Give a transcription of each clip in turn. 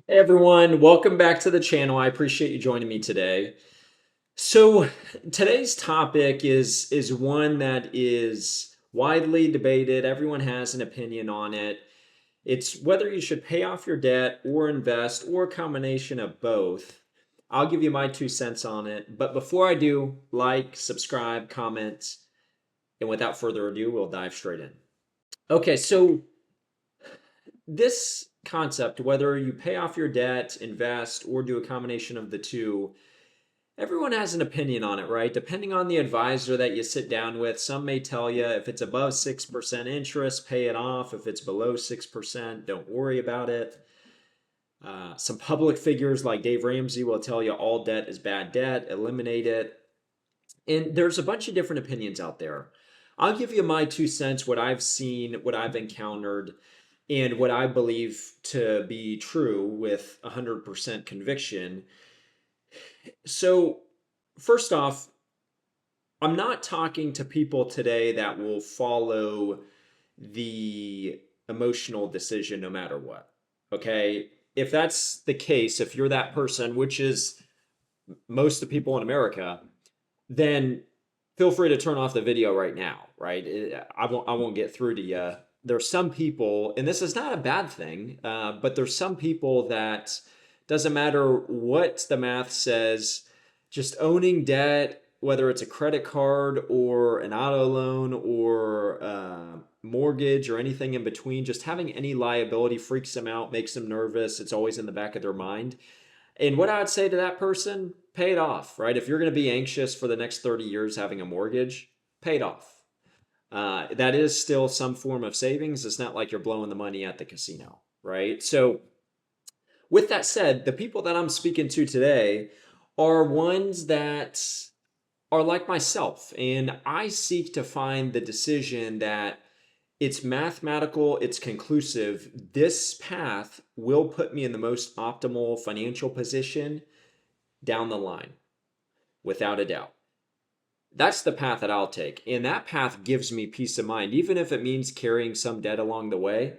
Hey everyone, welcome back to the channel. I appreciate you joining me today. So today's topic is one that is widely debated. Everyone has an opinion on it. It's whether you should pay off your debt or invest or a combination of both. I'll give you my 2 cents on it. But before I do, like, subscribe, comment, and without further ado, we'll dive straight in. Okay, so this concept, whether you pay off your debt, invest, or do a combination of the two, everyone has an opinion on it, right? Depending on the advisor that you sit down with, some may tell you if it's above 6% interest, pay it off. If it's below 6%, don't worry about it. Some public figures like Dave Ramsey will tell you all debt is bad debt, eliminate it. And there's a bunch of different opinions out there. I'll give you my 2 cents, what I've seen, what I've encountered, and what I believe to be true with 100% conviction. So, first off, I'm not talking to people today that will follow the emotional decision no matter what. Okay? If that's the case, if you're that person, which is most of the people in America, then feel free to turn off the video right now, right? I won't get through to you. There's some people, and this is not a bad thing, but there's some people that doesn't matter what the math says, just owning debt, whether it's a credit card or an auto loan or mortgage or anything in between, just having any liability freaks them out, makes them nervous. It's always in the back of their mind. And what I would say to that person, pay it off, right? If you're going to be anxious for the next 30 years having a mortgage, pay it off. That is still some form of savings. It's not like you're blowing the money at the casino, right? So, with that said, the people that I'm speaking to today are ones that are like myself, and I seek to find the decision that it's mathematical, it's conclusive. This path will put me in the most optimal financial position down the line, without a doubt. That's the path that I'll take. And that path gives me peace of mind. Even if it means carrying some debt along the way,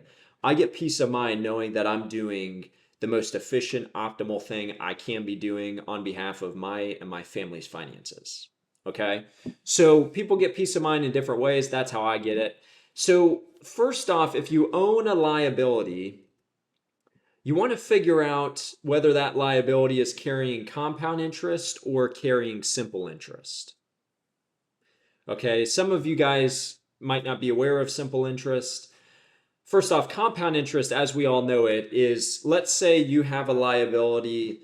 I get peace of mind knowing that I'm doing the most efficient, optimal thing I can be doing on behalf of my and my family's finances. Okay. So people get peace of mind in different ways. That's how I get it. So, first off, if you own a liability, you want to figure out whether that liability is carrying compound interest or carrying simple interest. Okay, some of you guys might not be aware of simple interest. First off, compound interest, as we all know it, is, let's say you have a liability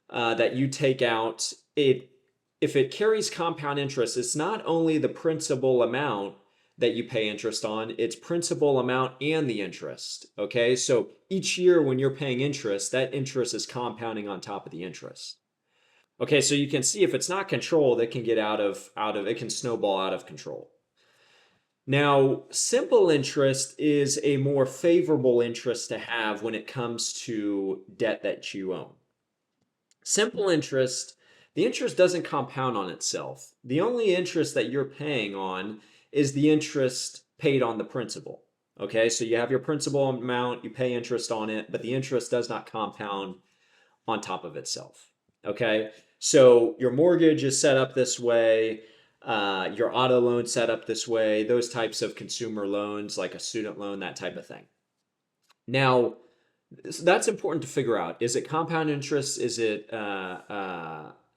that you take out. If it carries compound interest, it's not only the principal amount that you pay interest on, it's principal amount and the interest. Okay, so each year when you're paying interest, that interest is compounding on top of the interest. Okay, so you can see if it's not controlled, it can get out of it can snowball out of control. Now, simple interest is a more favorable interest to have when it comes to debt that you own. Simple interest, the interest doesn't compound on itself. The only interest that you're paying on is the interest paid on the principal. Okay, so you have your principal amount, you pay interest on it, but the interest does not compound on top of itself. Okay, so your mortgage is set up this way, your auto loan set up this way, those types of consumer loans like a student loan, that type of thing. Now, that's important to figure out. Is it compound interest? Is it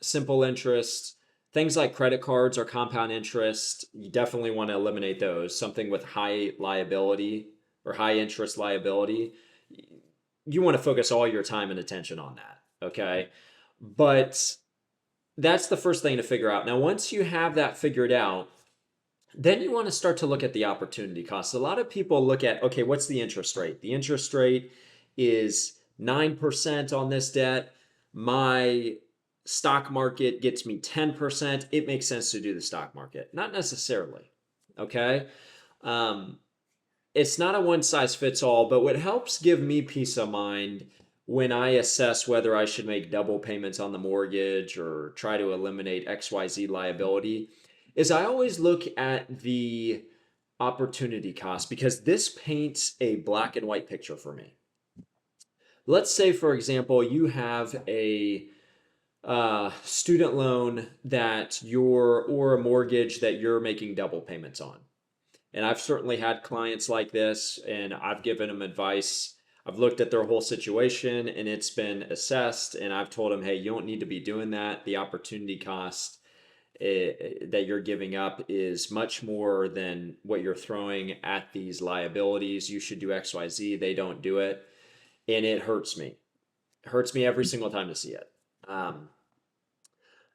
simple interest? Things like credit cards are compound interest. You definitely want to eliminate those. Something with high liability or high interest liability, you want to focus all your time and attention on that. Okay. But that's the first thing to figure out. Now, once you have that figured out, then you want to start to look at the opportunity cost. A lot of people look at, okay, what's the interest rate? The interest rate is 9% on this debt. My stock market gets me 10%. It makes sense to do the stock market. Not necessarily. Okay. It's not a one size fits all, but what helps give me peace of mind when I assess whether I should make double payments on the mortgage or try to eliminate XYZ liability is I always look at the opportunity cost because this paints a black and white picture for me. Let's say, for example, you have a student loan that or a mortgage that you're making double payments on. And I've certainly had clients like this, and I've given them advice. I've looked at their whole situation and it's been assessed, and I've told them, hey, you don't need to be doing that. The opportunity cost that you're giving up is much more than what you're throwing at these liabilities. You should do XYZ. They don't do it. And it hurts me. It hurts me every single time to see it.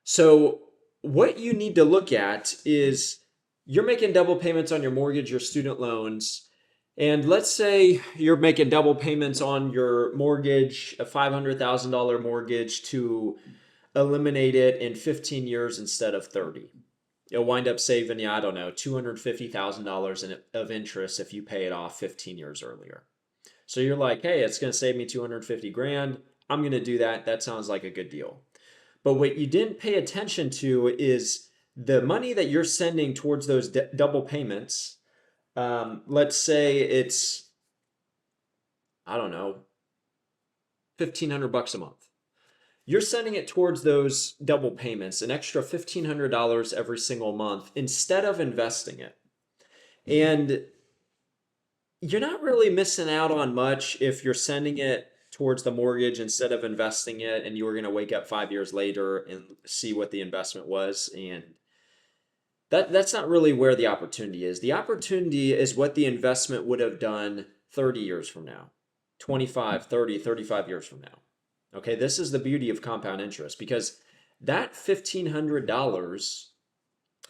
So, what you need to look at is you're making double payments on your mortgage, your student loans. And let's say you're making double payments on your mortgage, a $500,000 mortgage, to eliminate it in 15 years instead of 30. You'll wind up saving you, I don't know, $250,000 of interest if you pay it off 15 years earlier. So you're like, hey, it's going to save me 250 grand. I'm going to do that. That sounds like a good deal. But what you didn't pay attention to is the money that you're sending towards those double payments. Let's say it's, I don't know, $1,500 a month. You're sending it towards those double payments, an extra $1,500 every single month instead of investing it. And you're not really missing out on much if you're sending it towards the mortgage instead of investing it, and you were going to wake up 5 years later and see what the investment was. And that's not really where the opportunity is. The opportunity is what the investment would have done 30 years from now, 25, 30, 35 years from now. Okay, this is the beauty of compound interest, because that $1,500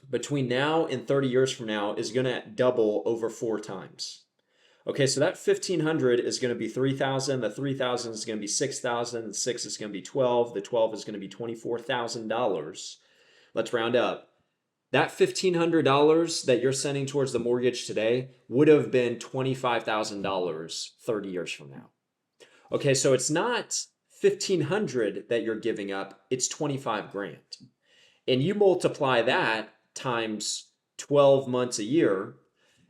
between now and 30 years from now is going to double over 4 times. Okay, so that 1,500 is going to be 3,000. The 3,000 is going to be 6,000. The 6 is going to be 12. The 12 is going to be $24,000. Let's round up. That $1,500 that you're sending towards the mortgage today would have been $25,000 30 years from now. Okay, so it's not 1,500 that you're giving up, it's 25 grand. And you multiply that times 12 months a year.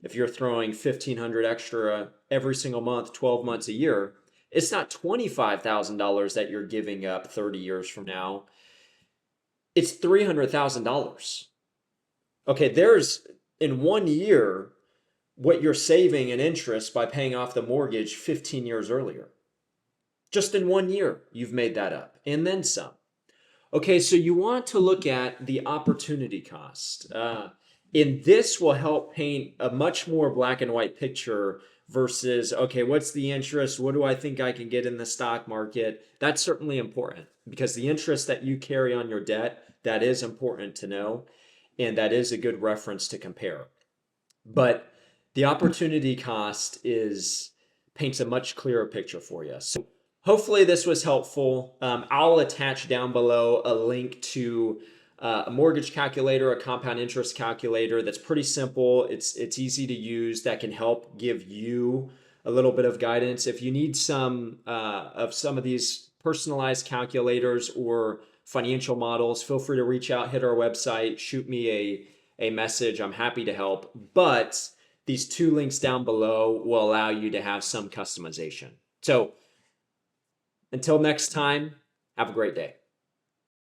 If you're throwing 1,500 extra every single month, 12 months a year, it's not $25,000 that you're giving up 30 years from now. It's $300,000. Okay, there's in 1 year what you're saving in interest by paying off the mortgage 15 years earlier. Just in 1 year, you've made that up, and then some. Okay, so you want to look at the opportunity cost. And this will help paint a much more black and white picture versus, okay, what's the interest? What do I think I can get in the stock market? That's certainly important, because the interest that you carry on your debt, that is important to know, and that is a good reference to compare. But the opportunity cost paints a much clearer picture for you. So hopefully this was helpful. I'll attach down below a link to a mortgage calculator, a compound interest calculator that's pretty simple. It's easy to use, that can help give you a little bit of guidance. If you need some of these personalized calculators or financial models, feel free to reach out, hit our website, shoot me a message. I'm happy to help. But these 2 links down below will allow you to have some customization. So until next time, have a great day.